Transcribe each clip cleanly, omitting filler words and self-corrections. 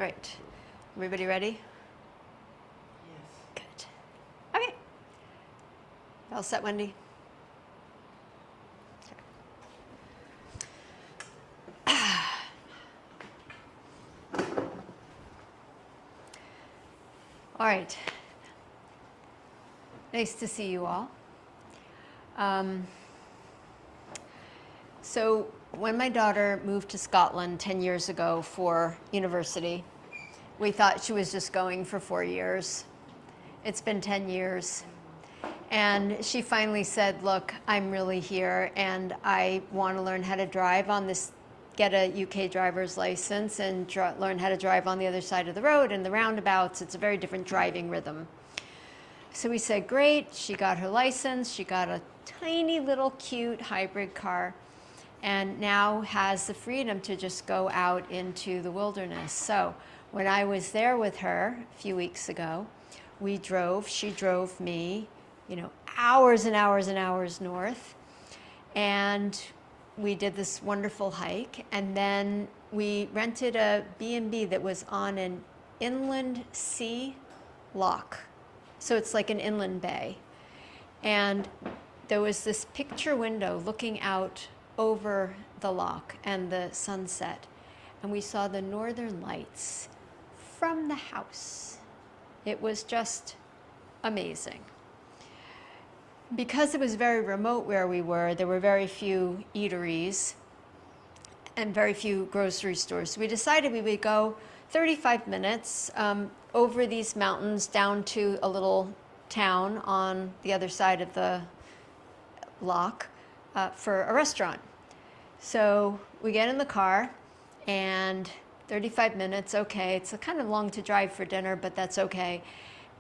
right. Everybody ready? Yes. Good. Okay. All set, Wendy? All right. Nice to see you all. So when my daughter moved to Scotland 10 years ago for university, we thought she was just going for 4 years. It's been 10 years. And she finally said, look, I'm really here and I want to learn how to drive on this, get a UK driver's license and learn how to drive on the other side of the road and the roundabouts. It's a very different driving rhythm. So we said, great. She got her license. She got a tiny little cute hybrid car and now has the freedom to just go out into the wilderness. So when I was there with her a few weeks ago, she drove me, hours and hours and hours north. And we did this wonderful hike. And then we rented a B&B that was on an inland sea lock. So it's like an inland bay. And there was this picture window looking out over the lock and the sunset. And we saw the northern lights from the house. It was just amazing. Because it was very remote where we were, there were very few eateries and very few grocery stores. So we decided we would go 35 minutes over these mountains down to a little town on the other side of the lock for a restaurant. So we get in the car and 35 minutes, okay, it's kind of long to drive for dinner, but that's okay.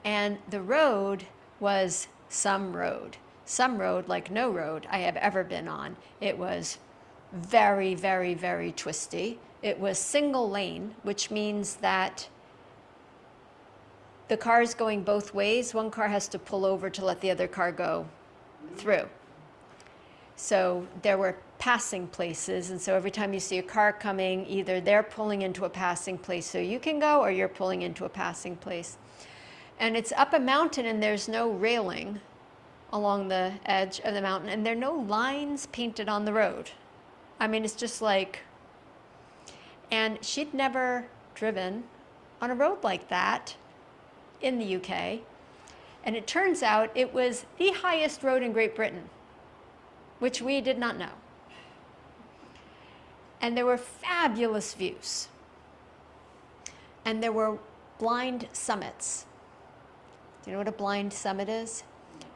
And the road was some road like no road I have ever been on. It was very, very, very twisty. It was single lane, which means that the cars going both ways, one car has to pull over to let the other car go through. So there were passing places, and so every time you see a car coming, either they're pulling into a passing place so you can go, or you're pulling into a passing place. And it's up a mountain and there's no railing along the edge of the mountain, and there are no lines painted on the road. I mean, it's just like, and she'd never driven on a road like that in the UK. And it turns out it was the highest road in Great Britain, which we did not know. And there were fabulous views. And there were blind summits. Do you know what a blind summit is?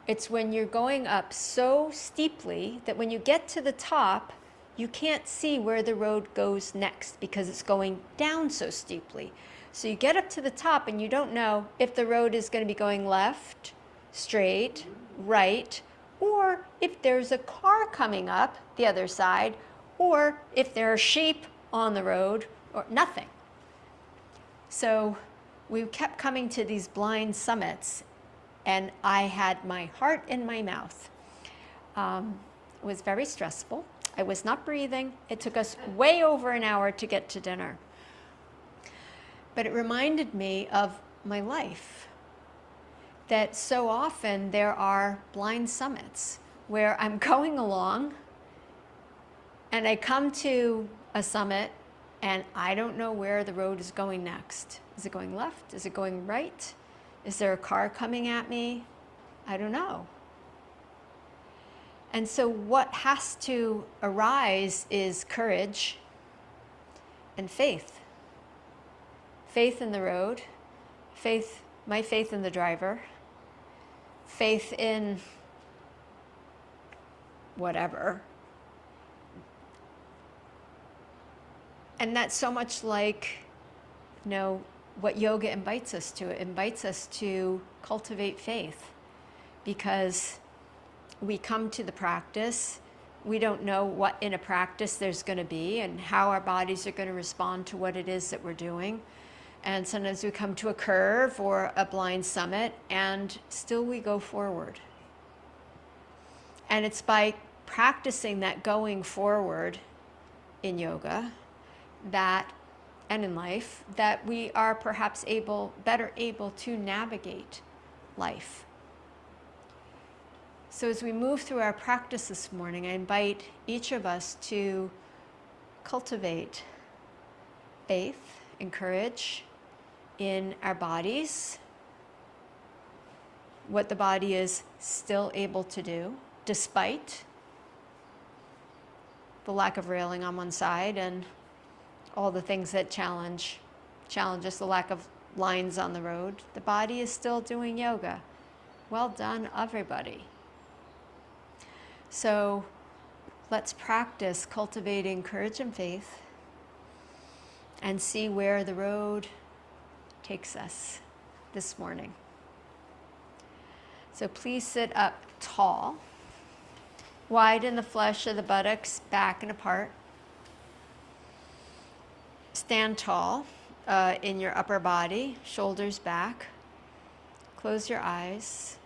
It's when you're going up so steeply that when you get to the top, you can't see where the road goes next because it's going down so steeply. So you get up to the top and you don't know if the road is going to be going left, straight, right, or if there's a car coming up the other side, or if there are sheep on the road, or nothing. So we kept coming to these blind summits, and I had my heart in my mouth. It was very stressful. I was not breathing. It took us way over an hour to get to dinner. But it reminded me of my life, that so often there are blind summits where I'm going along and I come to a summit and I don't know where the road is going next. Is it going left? Is it going right? Is there a car coming at me? I don't know. And so what has to arise is courage and faith. Faith in the road, my faith in the driver, faith in whatever. And that's so much like, what yoga invites us to. It invites us to cultivate faith because we come to the practice. We don't know what in a practice there's going to be and how our bodies are going to respond to what it is that we're doing. And sometimes we come to a curve or a blind summit and still we go forward. And it's by practicing that going forward in yoga that and in life, that we are perhaps better able to navigate life. So as we move through our practice this morning, I invite each of us to cultivate faith and courage in our bodies, what the body is still able to do, despite the lack of railing on one side and all the things that challenge us, the lack of lines on the road. The body is still doing yoga. Well done, everybody. So let's practice cultivating courage and faith and see where the road takes us this morning. So please sit up tall, widen the flesh of the buttocks back and apart. Stand tall in your upper body, shoulders back. Close your eyes.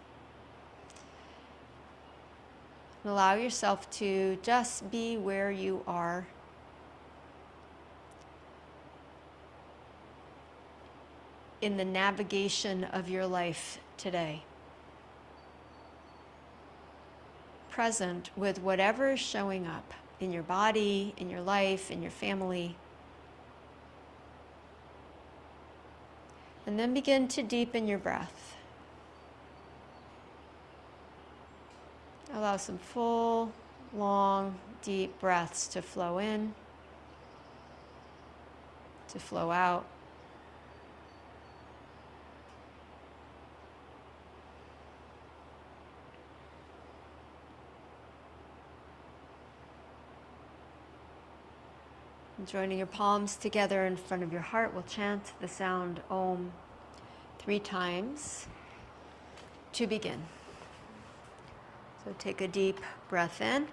And allow yourself to just be where you are. In the navigation of your life today. Present with whatever is showing up in your body, in your life, in your family. And then begin to deepen your breath. Allow some full, long, deep breaths to flow in, to flow out. And joining your palms together in front of your heart, we'll chant the sound Om 3 times to begin. So take a deep breath in.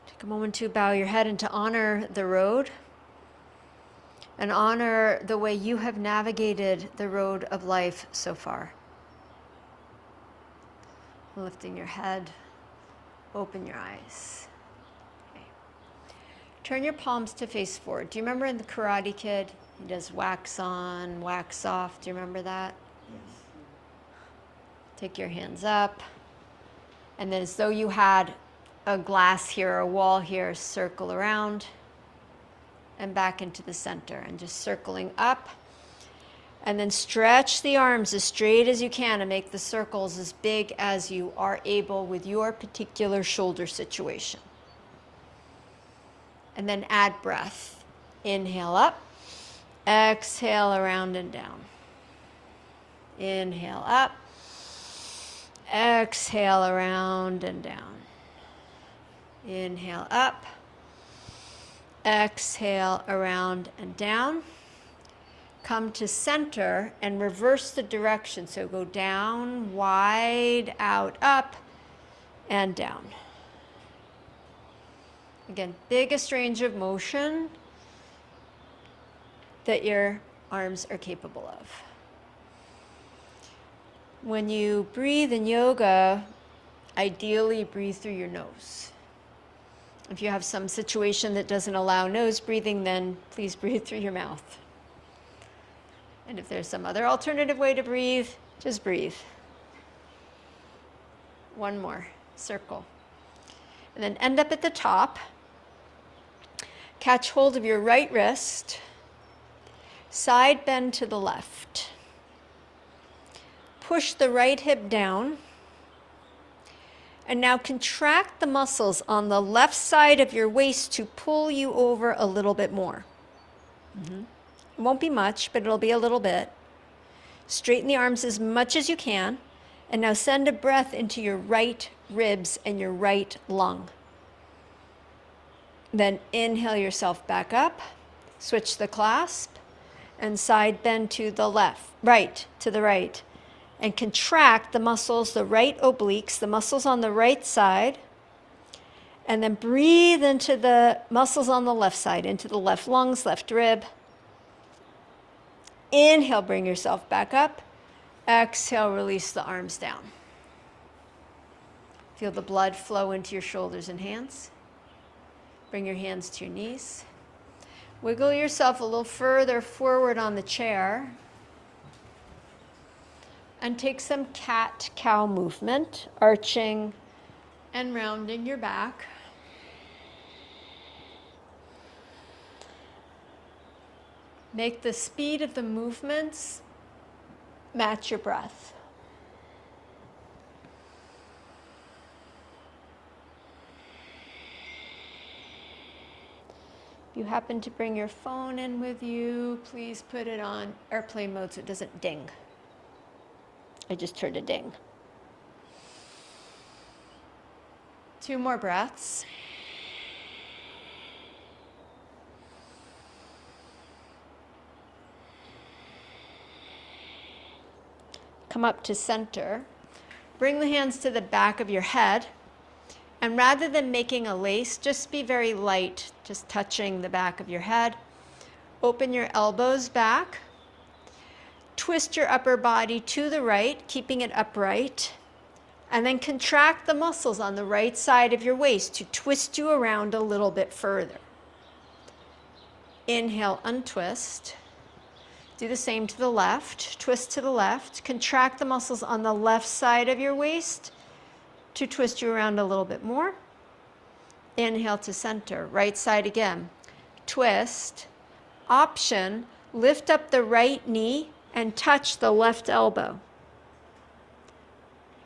Take a moment to bow your head and to honor the road and honor the way you have navigated the road of life so far. Lifting your head, open your eyes. Okay. Turn your palms to face forward. Do you remember in the Karate Kid, he does wax on, wax off? Do you remember that? Yes. Take your hands up, and then as though you had a glass here or a wall here, circle around and back into the center, and just circling up, and then stretch the arms as straight as you can and make the circles as big as you are able with your particular shoulder situation. And then add breath. Inhale up, exhale around and down. Inhale up, exhale around and down. Inhale up, exhale around and down. Come to center and reverse the direction. So go down, wide, out, up, and down. Again, biggest range of motion that your arms are capable of. When you breathe in yoga, ideally breathe through your nose. If you have some situation that doesn't allow nose breathing, then please breathe through your mouth. And if there's some other alternative way to breathe, just breathe. One more, circle. And then end up at the top. Catch hold of your right wrist. Side bend to the left. Push the right hip down. And now contract the muscles on the left side of your waist to pull you over a little bit more. It won't be much, but it'll be a little bit. Straighten the arms as much as you can. And now send a breath into your right ribs and your right lung. Then inhale yourself back up, switch the clasp, and side bend to the left, right, to the right. And contract the muscles, the right obliques, the muscles on the right side. And then breathe into the muscles on the left side, into the left lungs, left rib. Inhale, bring yourself back up. Exhale, release the arms down. Feel the blood flow into your shoulders and hands. Bring your hands to your knees. Wiggle yourself a little further forward on the chair. And take some cat-cow movement, arching and rounding your back. Make the speed of the movements match your breath. If you happen to bring your phone in with you, please put it on airplane mode so it doesn't ding. I just heard a ding. 2 more breaths. Come up to center. Bring the hands to the back of your head. And rather than making a lace, just be very light, just touching the back of your head. Open your elbows back. Twist your upper body to the right, keeping it upright. And then contract the muscles on the right side of your waist to twist you around a little bit further. Inhale, untwist. Do the same to the left. Twist to the left. Contract the muscles on the left side of your waist to twist you around a little bit more. Inhale to center. Right side again. Twist. Option, lift up the right knee and touch the left elbow.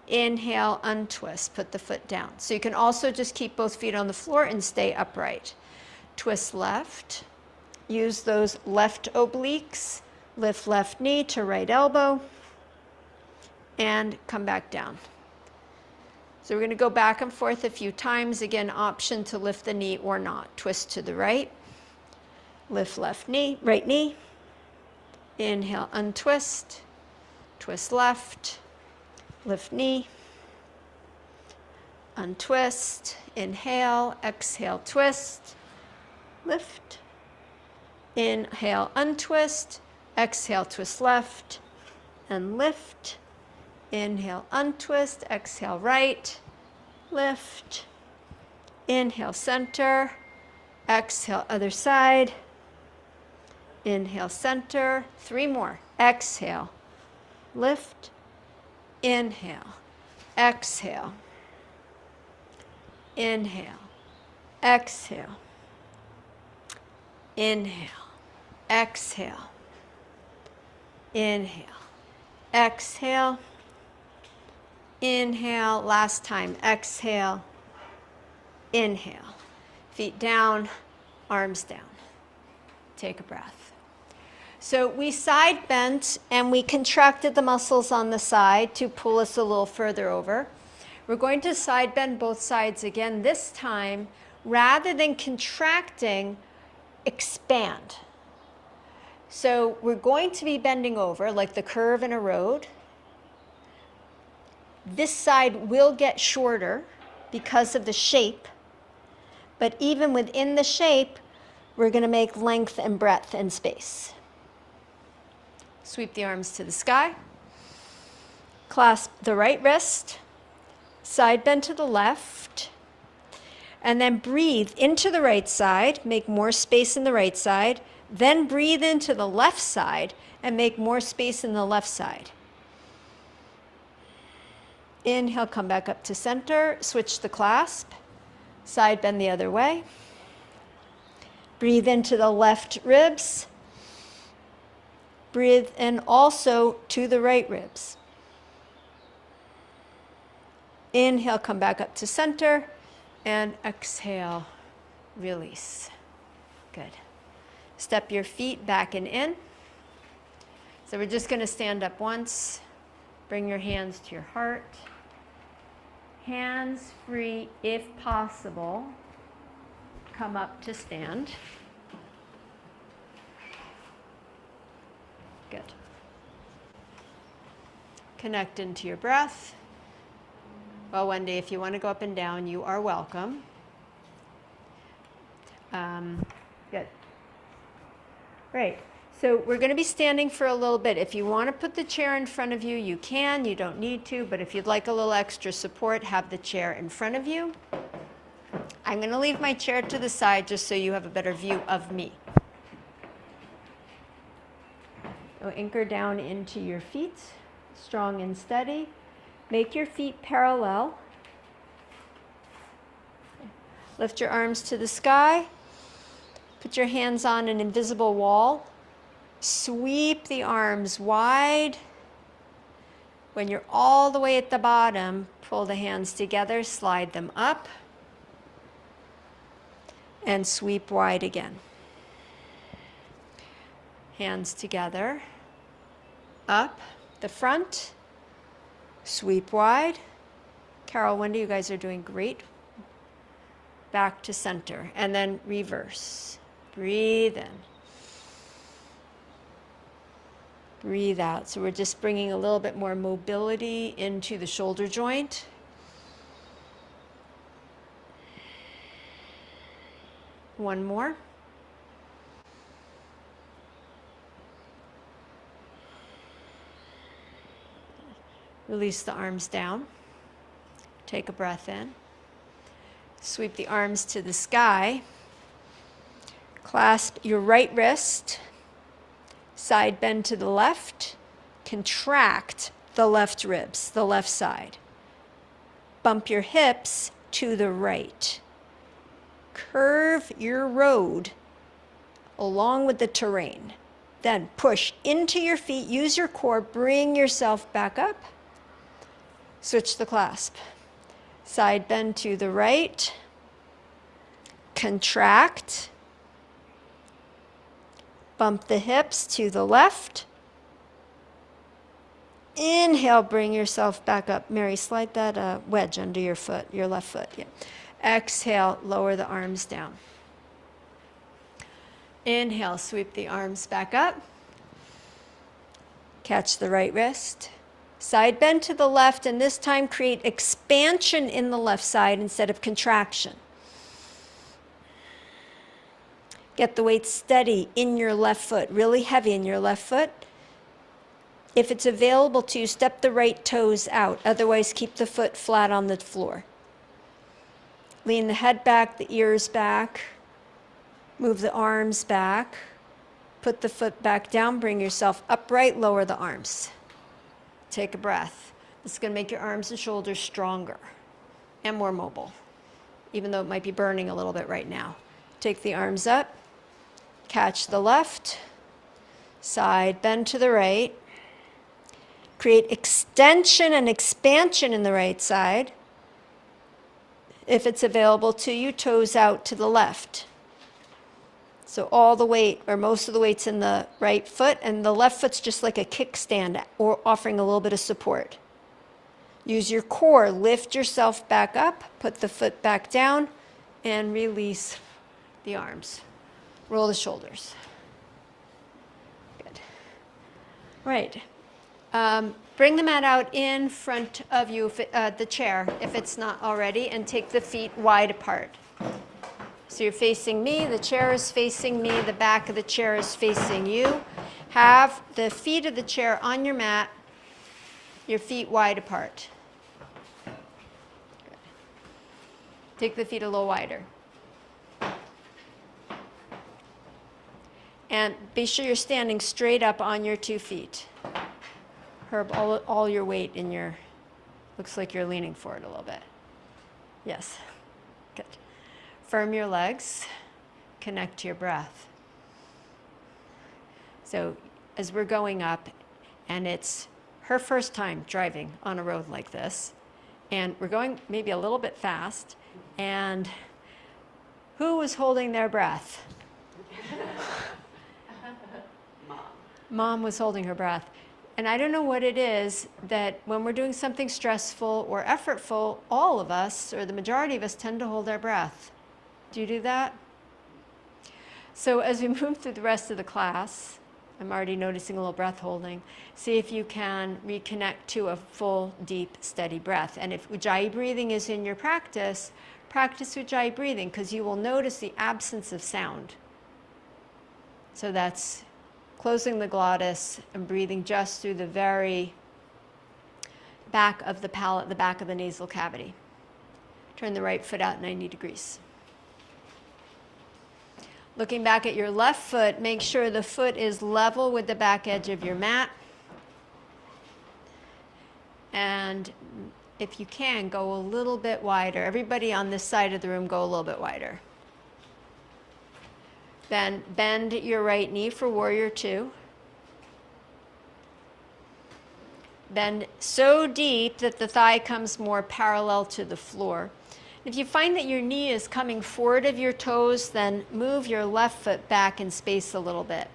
Inhale, untwist. Put the foot down. So you can also just keep both feet on the floor and stay upright. Twist left. Use those left obliques. Lift left knee to right elbow. And come back down. So we're going to go back and forth a few times. Again, option to lift the knee or not. Twist to the right. Lift left knee, right knee. Inhale, untwist. Twist left. Lift knee. Untwist. Inhale, exhale, twist. Lift. Inhale, untwist. Exhale, twist left. And lift. Inhale, untwist, exhale, right, lift, inhale, center, exhale, other side, inhale, center, 3 more, exhale, lift, inhale, exhale, inhale, exhale, inhale, exhale, inhale, exhale, inhale, last time, exhale, inhale. Feet down, arms down. Take a breath. So we side bent and we contracted the muscles on the side to pull us a little further over. We're going to side bend both sides again. This time, rather than contracting, expand. So we're going to be bending over like the curve in a road. This side will get shorter because of the shape, but even within the shape, we're going to make length and breadth and space. Sweep the arms to the sky. Clasp the right wrist, side bend to the left, and then breathe into the right side, make more space in the right side, then breathe into the left side and make more space in the left side. Inhale, come back up to center, switch the clasp, side bend the other way. Breathe into the left ribs. Breathe in also to the right ribs. Inhale, come back up to center, and exhale, release. Good. Step your feet back and in. So we're just going to stand up once, Bring your hands to your heart. Hands free if possible. Come up to stand. Good. Connect into your breath. Well, Wendy, if you want to go up and down, you are welcome. Good. Great. So we're going to be standing for a little bit. If you want to put the chair in front of you, you can. You don't need to, but if you'd like a little extra support, have the chair in front of you. I'm going to leave my chair to the side just so you have a better view of me. So anchor down into your feet, strong and steady. Make your feet parallel. Lift your arms to the sky. Put your hands on an invisible wall. Sweep the arms wide. When you're all the way at the bottom, pull the hands together, slide them up, and sweep wide again. Hands together, up, the front, sweep wide. Carol, Wendy, you guys are doing great. Back to center, and then reverse. Breathe in. Breathe out. So we're just bringing a little bit more mobility into the shoulder joint. One more. Release the arms down. Take a breath in. Sweep the arms to the sky. Clasp your right wrist. Side bend to the left. Contract the left ribs, the left side. Bump your hips to the right. Curve your road along with the terrain. Then push into your feet. Use your core. Bring yourself back up. Switch the clasp. Side bend to the right. Contract. Bump the hips to the left. Inhale, bring yourself back up. Mary, slide that wedge under your foot, your left foot. Yeah. Exhale, lower the arms down. Inhale, sweep the arms back up. Catch the right wrist. Side bend to the left, and this time create expansion in the left side instead of contraction. Get the weight steady in your left foot, really heavy in your left foot. If it's available to you, step the right toes out. Otherwise, keep the foot flat on the floor. Lean the head back, the ears back. Move the arms back. Put the foot back down. Bring yourself upright. Lower the arms. Take a breath. This is going to make your arms and shoulders stronger and more mobile, even though it might be burning a little bit right now. Take the arms up. Catch the left. Side bend to the right. Create extension and expansion in the right side. If it's available to you, toes out to the left. So all the weight, or most of the weight's in the right foot, and the left foot's just like a kickstand, or offering a little bit of support. Use your core, lift yourself back up, put the foot back down, and release the arms. Roll the shoulders. Good. Right. Bring the mat out in front of you, the chair, if it's not already, and take the feet wide apart. So you're facing me, the chair is facing me, the back of the chair is facing you. Have the feet of the chair on your mat, your feet wide apart. Good. Take the feet a little wider. And be sure you're standing straight up on your 2 feet. Herb, all your weight in your, looks like you're leaning forward a little bit. Yes, good. Firm your legs, connect to your breath. So as we're going up, and it's her first time driving on a road like this, and we're going maybe a little bit fast, and who was holding their breath? Mom was holding her breath. And I don't know what it is that when we're doing something stressful or effortful, all of us, or the majority of us, tend to hold our breath. Do you do that? So as we move through the rest of the class, I'm already noticing a little breath holding. See if you can reconnect to a full, deep, steady breath. And if Ujjayi breathing is in your practice, practice Ujjayi breathing, because you will notice the absence of sound. So that's closing the glottis and breathing just through the very back of the palate, the back of the nasal cavity. Turn the right foot out 90 degrees. Looking back at your left foot, make sure the foot is level with the back edge of your mat. And if you can, go a little bit wider. Everybody on this side of the room, go a little bit wider. Then bend your right knee for warrior two. Bend so deep that the thigh comes more parallel to the floor. If you find that your knee is coming forward of your toes, then move your left foot back in space a little bit.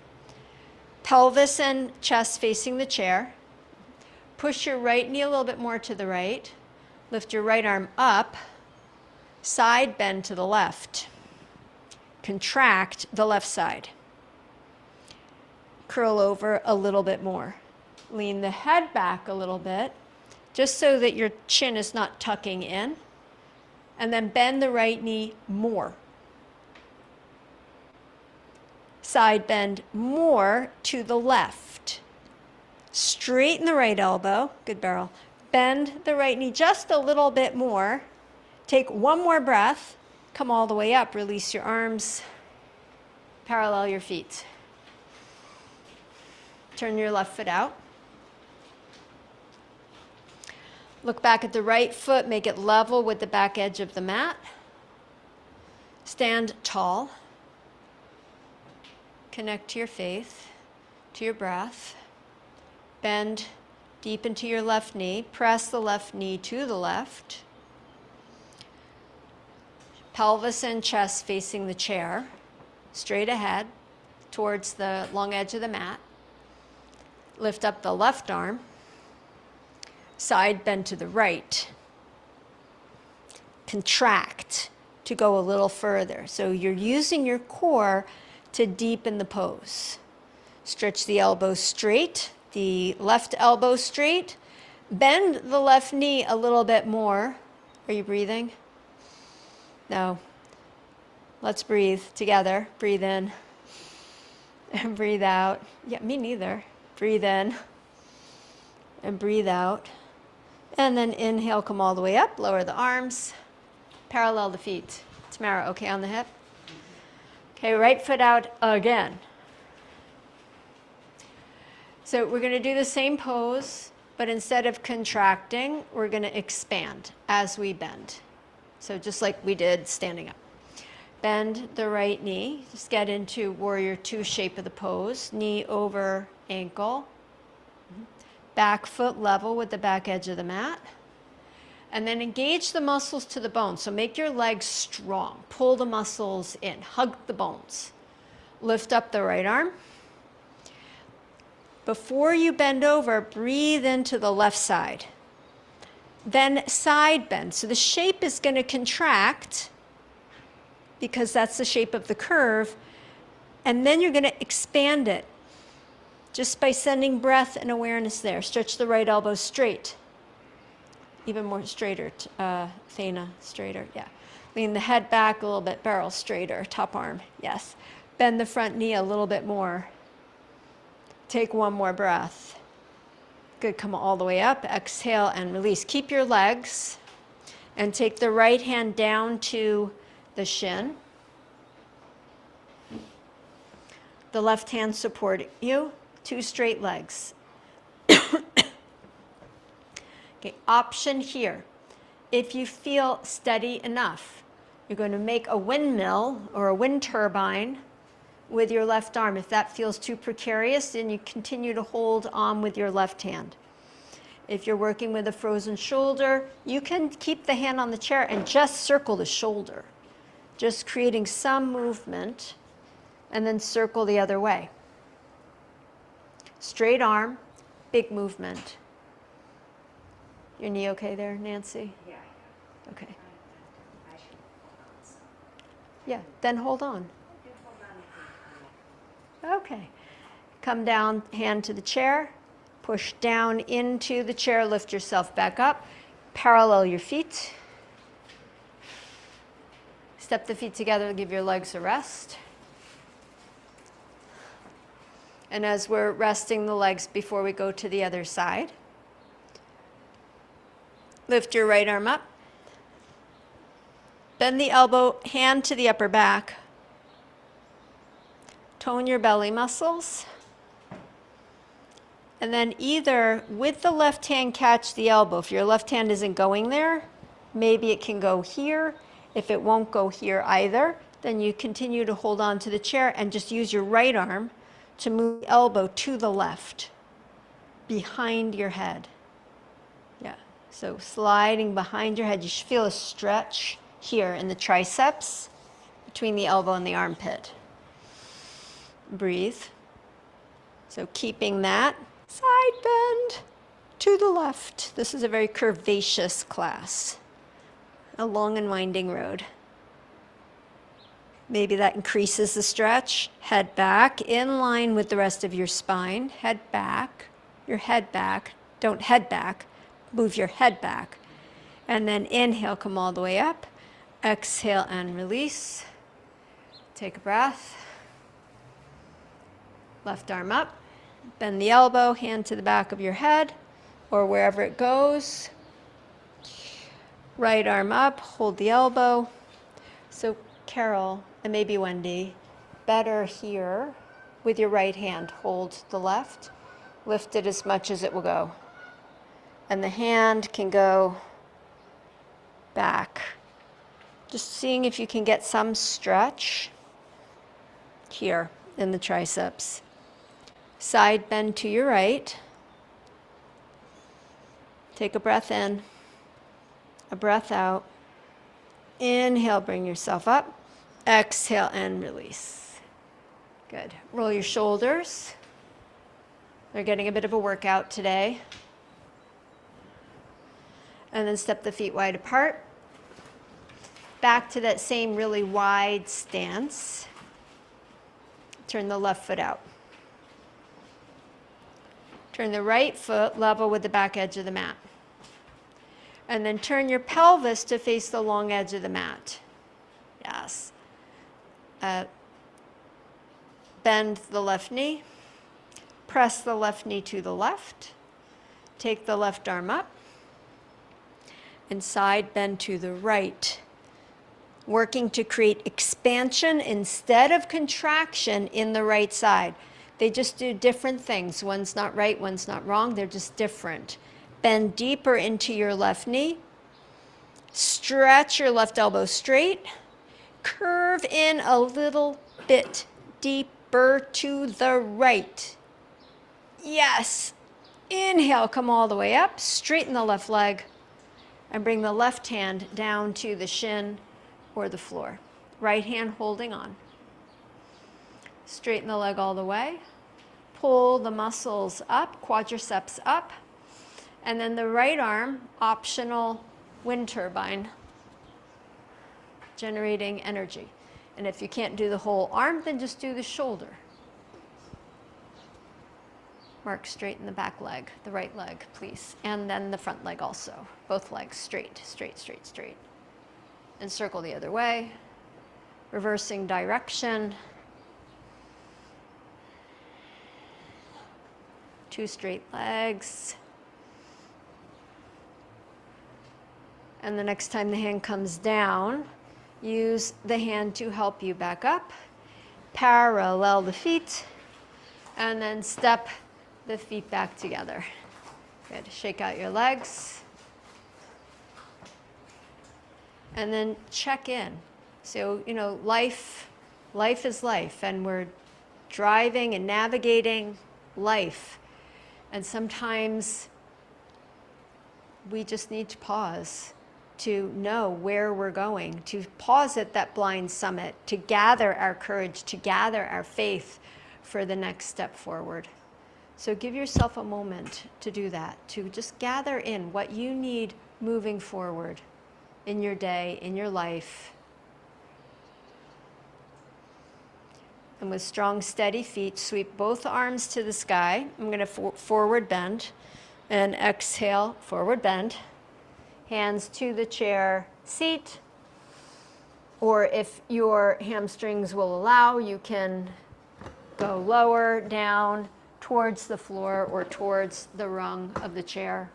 Pelvis and chest facing the chair. Push your right knee a little bit more to the right. Lift your right arm up. Side bend to the left. Contract the left side. Curl over a little bit more. Lean the head back a little bit, just so that your chin is not tucking in. And then bend the right knee more. Side bend more to the left. Straighten the right elbow. Good, Beryl. Bend the right knee just a little bit more. Take one more breath. Come all the way up. Release your arms. Parallel your feet. Turn your left foot out. Look back at the right foot. Make it level with the back edge of the mat. Stand tall. Connect to your faith, to your breath. Bend deep into your left knee. Press the left knee to the left. Pelvis and chest facing the chair, straight ahead towards the long edge of the mat. Lift up the left arm. Side bend to the right. Contract to go a little further. So you're using your core to deepen the pose. Stretch the elbow straight, the left elbow straight. Bend the left knee a little bit more. Are you breathing? No. Let's breathe together. Breathe in and breathe out. Yeah, me neither. Breathe in and breathe out. And then inhale, come all the way up, lower the arms, parallel the feet. Tamara, okay on the hip? Okay, right foot out again. So we're going to do the same pose, but instead of contracting, we're going to expand as we bend. So just like we did standing up. Bend the right knee. Just get into warrior two shape of the pose. Knee over ankle. Back foot level with the back edge of the mat. And then engage the muscles to the bone. So make your legs strong. Pull the muscles in. Hug the bones. Lift up the right arm. Before you bend over, breathe into the left side. Then side bend. So the shape is going to contract because that's the shape of the curve. And then you're going to expand it just by sending breath and awareness there. Stretch the right elbow straight. Even more straighter, Thana, straighter, yeah. Lean the head back a little bit, barrel straighter, top arm, yes. Bend the front knee a little bit more. Take one more breath. Good, come all the way up, exhale and release. Keep your legs and take the right hand down to the shin. The left hand supporting you, two straight legs. Okay, option here. If you feel steady enough, you're going to make a windmill or a wind turbine with your left arm. If that feels too precarious, then you continue to hold on with your left hand. If you're working with a frozen shoulder, you can keep the hand on the chair and just circle the shoulder, just creating some movement, and then circle the other way. Straight arm, big movement. Your knee okay there, Nancy? Yeah. Okay. I should hold on some. Yeah, then hold on. Okay, hold on. Okay. Come down, hand to the chair. Push down into the chair, lift yourself back up. Parallel your feet. Step the feet together to give your legs a rest. And as we're resting the legs before we go to the other side, lift your right arm up. Bend the elbow, hand to the upper back. Tone your belly muscles. And then either with the left hand catch the elbow. If your left hand isn't going there, maybe it can go here. If it won't go here either, then you continue to hold on to the chair and just use your right arm to move the elbow to the left, behind your head. Yeah, so sliding behind your head. You should feel a stretch here in the triceps between the elbow and the armpit. Breathe. So keeping that. Side bend to the left. This is a very curvaceous class. A long and winding road. Maybe that increases the stretch. Head back in line with the rest of your spine. Head back, your head back. Don't head back, move your head back. And then inhale, come all the way up. Exhale and release. Take a breath. Left arm up. Bend the elbow, hand to the back of your head or wherever it goes. Right arm up, hold the elbow. So Carol, and maybe Wendy, better here with your right hand, hold the left, lift it as much as it will go. And the hand can go back. Just seeing if you can get some stretch here in the triceps. Side bend to your right. Take a breath in, a breath out. Inhale, bring yourself up. Exhale and release. Good. Roll your shoulders. They're getting a bit of a workout today. And then step the feet wide apart. Back to that same really wide stance. Turn the left foot out. Turn the right foot level with the back edge of the mat. And then turn your pelvis to face the long edge of the mat. Yes. Bend the left knee. Press the left knee to the left. Take the left arm up. And side bend to the right. Working to create expansion instead of contraction in the right side. They just do different things. One's not right, one's not wrong. They're just different. Bend deeper into your left knee. Stretch your left elbow straight. Curve in a little bit deeper to the right. Yes. Inhale, come all the way up. Straighten the left leg. And bring the left hand down to the shin or the floor. Right hand holding on. Straighten the leg all the way. Pull the muscles up, quadriceps up. And then the right arm, optional wind turbine, generating energy. And if you can't do the whole arm, then just do the shoulder. Mark, straighten the back leg, the right leg, please. And then the front leg also. Both legs straight, straight, straight, straight. And circle the other way. Reversing direction. Two straight legs. And the next time the hand comes down, use the hand to help you back up. Parallel the feet. And then step the feet back together. Good. Shake out your legs. And then check in. So, life is life, and we're driving and navigating life. And sometimes we just need to pause to know where we're going, to pause at that blind summit, to gather our courage, to gather our faith for the next step forward. So give yourself a moment to do that, to just gather in what you need moving forward in your day, in your life. And with strong, steady feet, sweep both arms to the sky. I'm going to forward bend and exhale, forward bend. Hands to the chair seat. Or if your hamstrings will allow, you can go lower, down, towards the floor or towards the rung of the chair.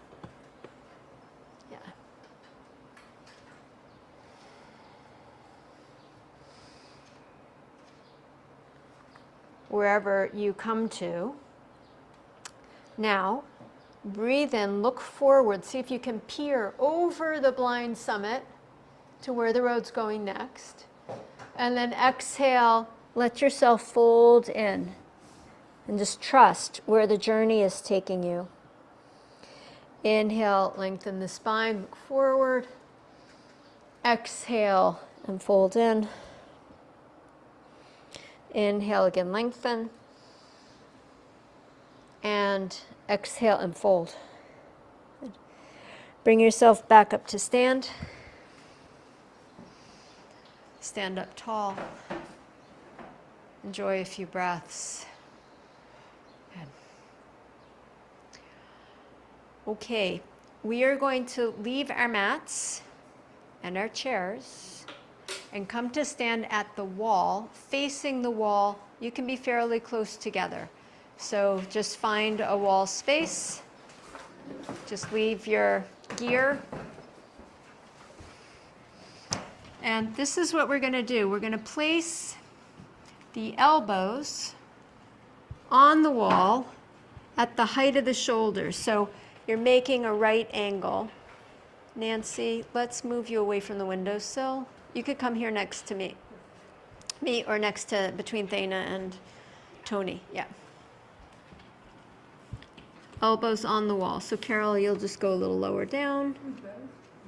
Yeah. Wherever you come to. Now, breathe in, look forward, see if you can peer over the blind summit to where the road's going next. And then exhale, let yourself fold in and just trust where the journey is taking you. Inhale, lengthen the spine, look forward. Exhale and fold in. Inhale again, lengthen. And exhale and fold. Bring yourself back up to stand. Stand up tall. Enjoy a few breaths. Good. Okay, we are going to leave our mats and our chairs and come to stand at the wall, facing the wall. You can be fairly close together. So just find a wall space. Just leave your gear. And this is what we're going to do. We're going to place the elbows on the wall at the height of the shoulders. So you're making a right angle. Nancy, let's move you away from the windowsill. You could come here next to me. Me or next to between Thana and Tony. Yeah. Elbows on the wall. So Carol, you'll just go a little lower down.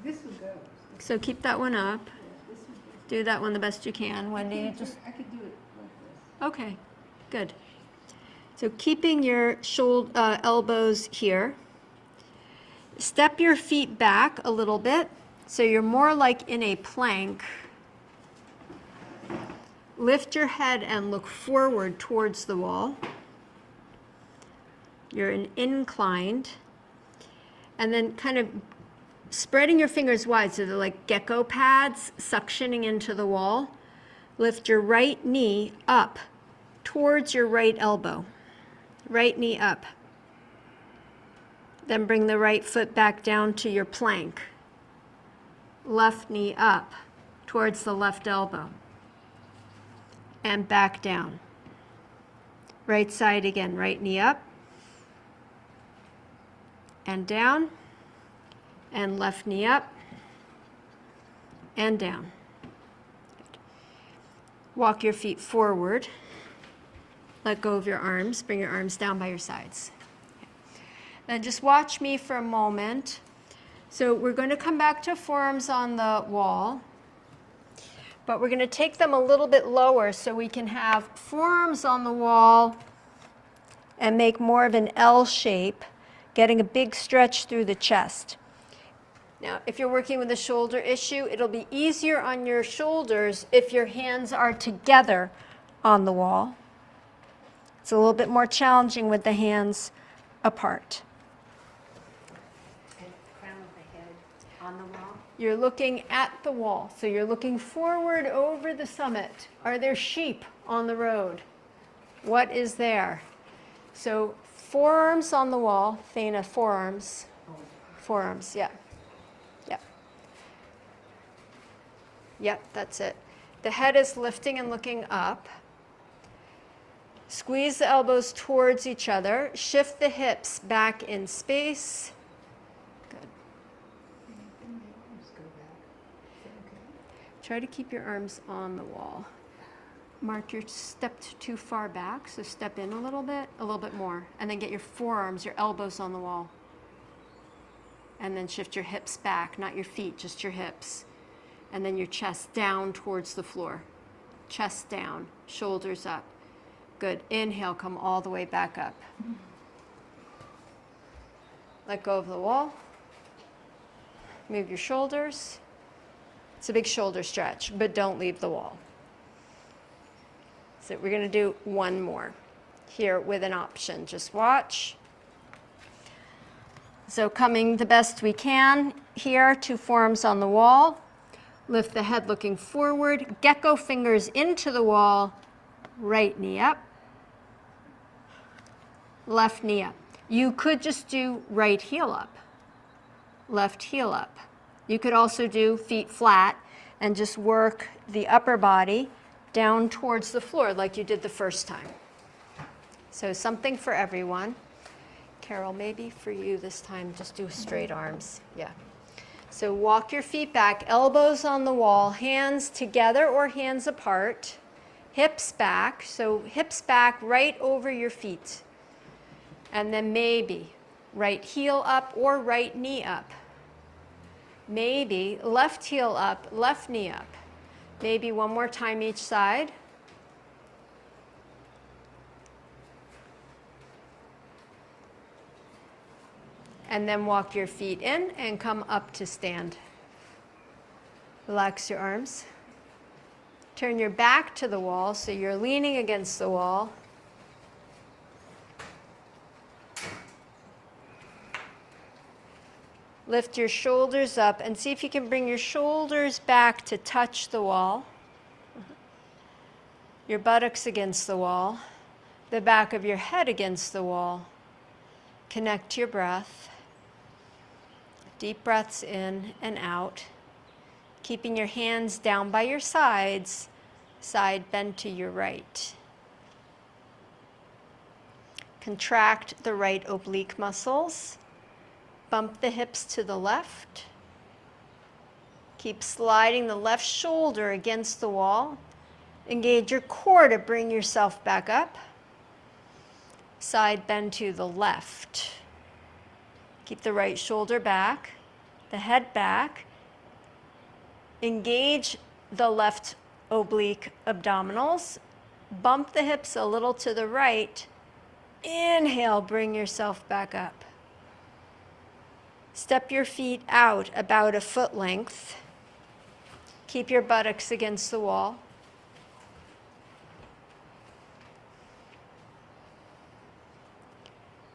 This will go. So keep that one up. Do that one the best you can. Wendy, just... I could do it like this. Okay, good. So keeping your elbows here. Step your feet back a little bit. So you're more like in a plank. Lift your head and look forward towards the wall. You're inclined. And then kind of spreading your fingers wide so they're like gecko pads suctioning into the wall. Lift your right knee up towards your right elbow. Right knee up. Then bring the right foot back down to your plank. Left knee up towards the left elbow. And back down. Right side again, right knee up. And down. And left knee up and down. Good. Walk your feet forward. Let go of your arms. Bring your arms down by your sides. Okay. Then just watch me for a moment. So we're going to come back to forearms on the wall, but we're going to take them a little bit lower so we can have forearms on the wall and make more of an L shape, getting a big stretch through the chest. Now, if you're working with a shoulder issue, it'll be easier on your shoulders if your hands are together on the wall. It's a little bit more challenging with the hands apart. And crown of the head on the wall. You're looking at the wall, so you're looking forward over the summit. Are there sheep on the road? What is there? So forearms on the wall, Thana, forearms. Forearms, yeah. Yep, that's it. The head is lifting and looking up. Squeeze the elbows towards each other. Shift the hips back in space. Good. Try to keep your arms on the wall. Mark, you're stepped too far back, so step in a little bit more, and then get your forearms, your elbows on the wall. And then shift your hips back, not your feet, just your hips. And then your chest down towards the floor. Chest down, shoulders up. Good. Inhale, come all the way back up. Let go of the wall. Move your shoulders. It's a big shoulder stretch, but don't leave the wall. So we're going to do one more here with an option. Just watch. So coming the best we can here, two forearms on the wall. Lift the head looking forward. Gecko fingers into the wall. Right knee up. Left knee up. You could just do right heel up. Left heel up. You could also do feet flat and just work the upper body down towards the floor like you did the first time. So something for everyone. Carol, maybe for you this time, just do straight arms. Yeah. So walk your feet back, elbows on the wall, hands together or hands apart, hips back. So hips back right over your feet. And then maybe right heel up or right knee up. Maybe left heel up, left knee up. Maybe one more time each side. And then walk your feet in and come up to stand. Relax your arms. Turn your back to the wall so you're leaning against the wall. Lift your shoulders up and see if you can bring your shoulders back to touch the wall. Your buttocks against the wall. The back of your head against the wall. Connect to your breath. Deep breaths in and out. Keeping your hands down by your sides, side bend to your right. Contract the right oblique muscles. Bump the hips to the left. Keep sliding the left shoulder against the wall. Engage your core to bring yourself back up. Side bend to the left. Keep the right shoulder back, the head back. Engage the left oblique abdominals. Bump the hips a little to the right. Inhale, bring yourself back up. Step your feet out about a foot length. Keep your buttocks against the wall.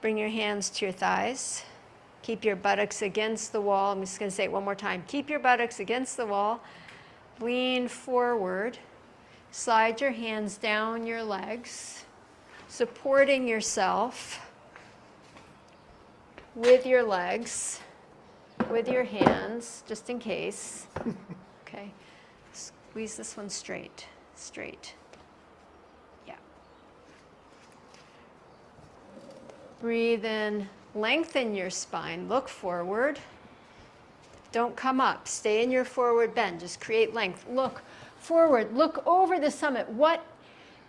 Bring your hands to your thighs. Keep your buttocks against the wall. I'm just going to say it one more time. Keep your buttocks against the wall. Lean forward. Slide your hands down your legs, supporting yourself with your legs, with your hands, just in case. Okay. Squeeze this one straight, straight. Yeah. Breathe in, lengthen your spine, look forward. Don't come up, stay in your forward bend, just create length. Look forward, look over the summit. What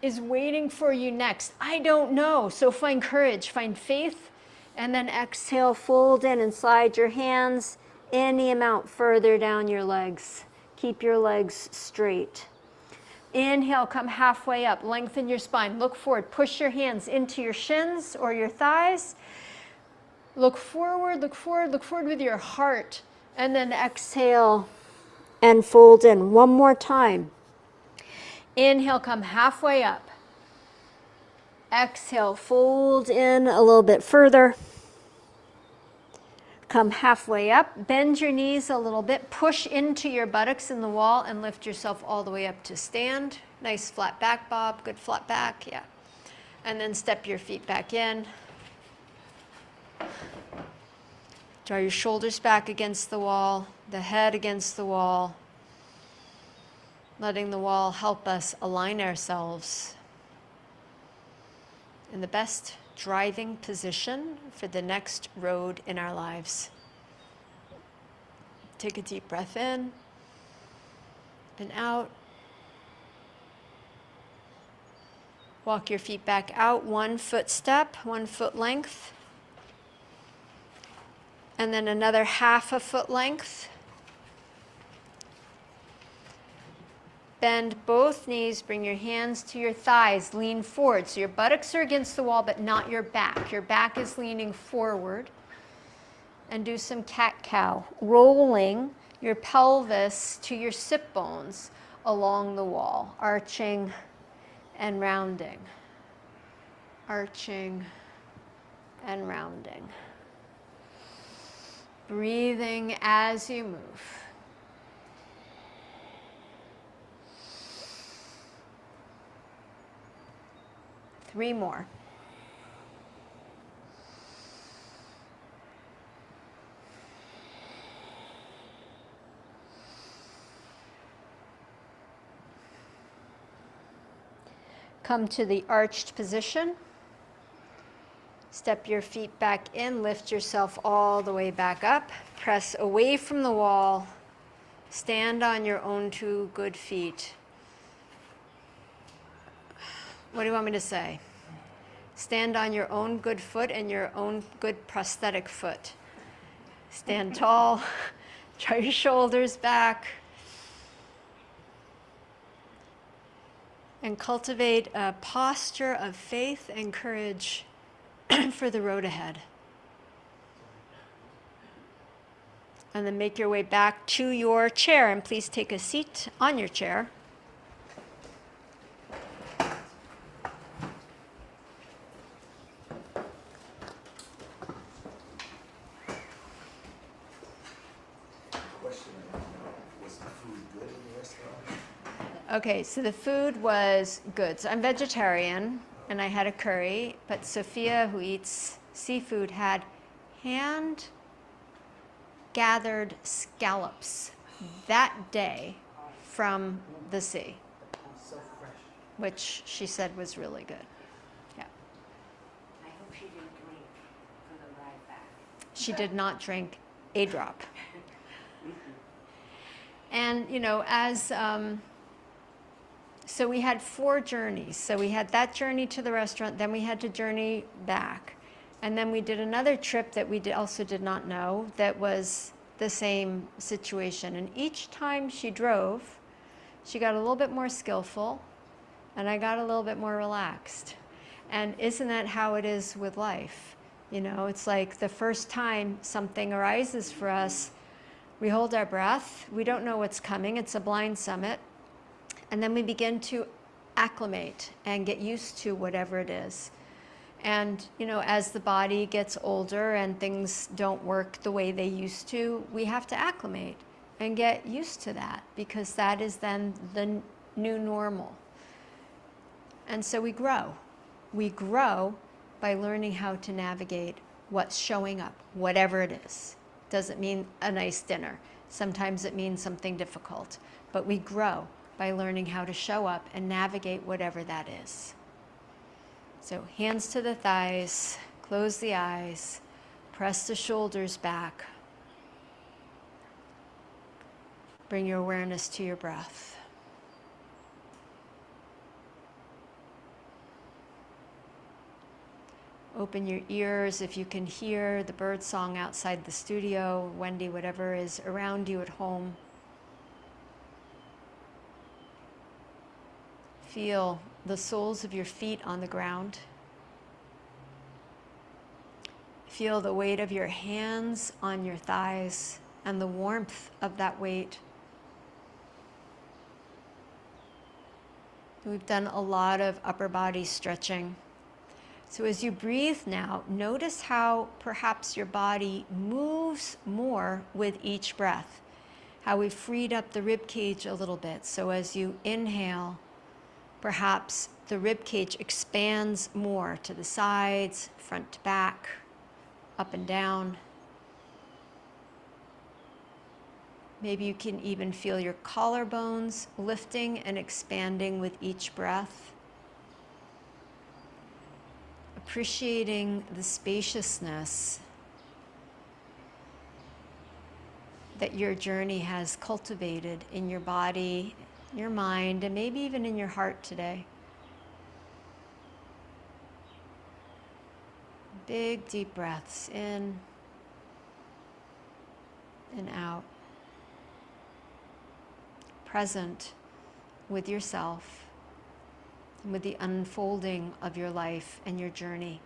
is waiting for you next? I don't know, so find courage, find faith, and then exhale, fold in and slide your hands any amount further down your legs. Keep your legs straight. Inhale, come halfway up, lengthen your spine, look forward, push your hands into your shins or your thighs. Look forward, look forward, look forward with your heart, and then exhale and fold in. One more time. Inhale, come halfway up. Exhale, fold in a little bit further. Come halfway up, bend your knees a little bit, push into your buttocks in the wall and lift yourself all the way up to stand. Nice flat back, Bob, good flat back, yeah. And then step your feet back in. Draw your shoulders back against the wall, the head against the wall, letting the wall help us align ourselves in the best driving position for the next road in our lives. Take a deep breath in and out. Walk your feet back out, 1 foot step, 1 foot length. And then another half a foot length. Bend both knees, bring your hands to your thighs, lean forward. So your buttocks are against the wall, but not your back. Your back is leaning forward. and do some cat-cow, rolling your pelvis to your sit bones along the wall, arching and rounding, arching and rounding. Breathing as you move. Three more. Come to the arched position. Step your feet back in, lift yourself all the way back up. Press away from the wall. Stand on your own two good feet. What do you want me to say? Stand on your own good foot and your own good prosthetic foot. Stand tall, draw your shoulders back, and cultivate a posture of faith and courage for the road ahead. And then make your way back to your chair, and please take a seat on your chair. Okay, so the food was good. So I'm vegetarian, and I had a curry, but Sophia, who eats seafood, had hand-gathered scallops that day from the sea, which she said was really good. Yeah. I hope she didn't drink for the ride back. She did not drink a drop. And, you know, so we had 4 journeys. So we had that journey to the restaurant, then we had to journey back. And then we did another trip that we also did not know that was the same situation. And each time she drove, she got a little bit more skillful, and I got a little bit more relaxed. And isn't that how it is with life? You know, it's like the first time something arises for us, we hold our breath, we don't know what's coming, it's a blind summit. And then we begin to acclimate and get used to whatever it is. And, you know, as the body gets older and things don't work the way they used to, we have to acclimate and get used to that, because that is then the new normal. And so we grow. We grow by learning how to navigate what's showing up, whatever it is. Doesn't mean a nice dinner. Sometimes it means something difficult. But we grow by learning how to show up and navigate whatever that is. So hands to the thighs, close the eyes, press the shoulders back. Bring your awareness to your breath. Open your ears if you can hear the bird song outside the studio, Wendy, whatever is around you at home. Feel the soles of your feet on the ground. Feel the weight of your hands on your thighs and the warmth of that weight. We've done a lot of upper body stretching. So as you breathe now, notice how perhaps your body moves more with each breath, how we freed up the rib cage a little bit. So as you inhale, perhaps the rib cage expands more to the sides, front to back, up and down. Maybe you can even feel your collarbones lifting and expanding with each breath. Appreciating the spaciousness that your journey has cultivated in your body, your mind, and maybe even in your heart today. Big, deep breaths in and out. Present with yourself and with the unfolding of your life and your journey.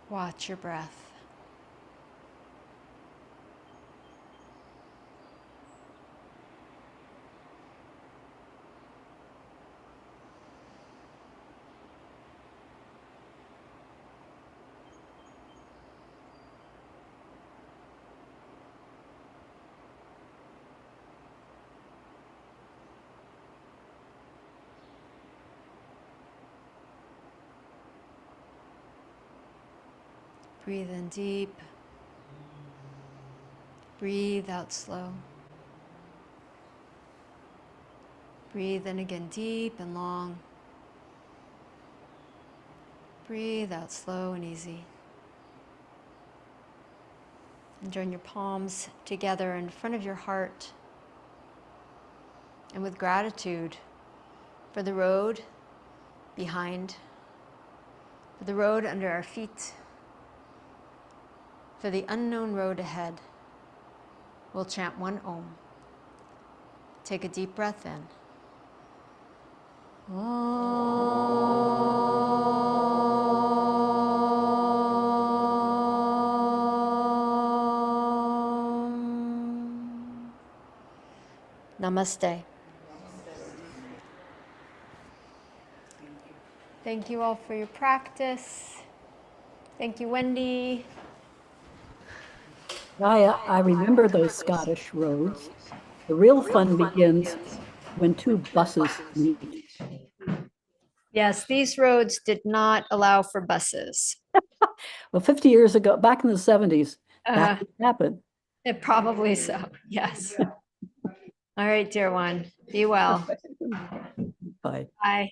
Watch your breath. Breathe in deep. Breathe out slow. Breathe in again deep and long. Breathe out slow and easy. And join your palms together in front of your heart. And with gratitude for the road behind, for the road under our feet, for the unknown road ahead, we'll chant one Om. Take a deep breath in. Om. Namaste. Thank you all for your practice. Thank you, Wendy. Chaya, I remember those Scottish roads. The real fun begins when two buses meet. Yes, these roads did not allow for buses. Well, 50 years ago, back in the 70s, that happened. It probably so, yes. All right, dear one, be well. Bye. Bye.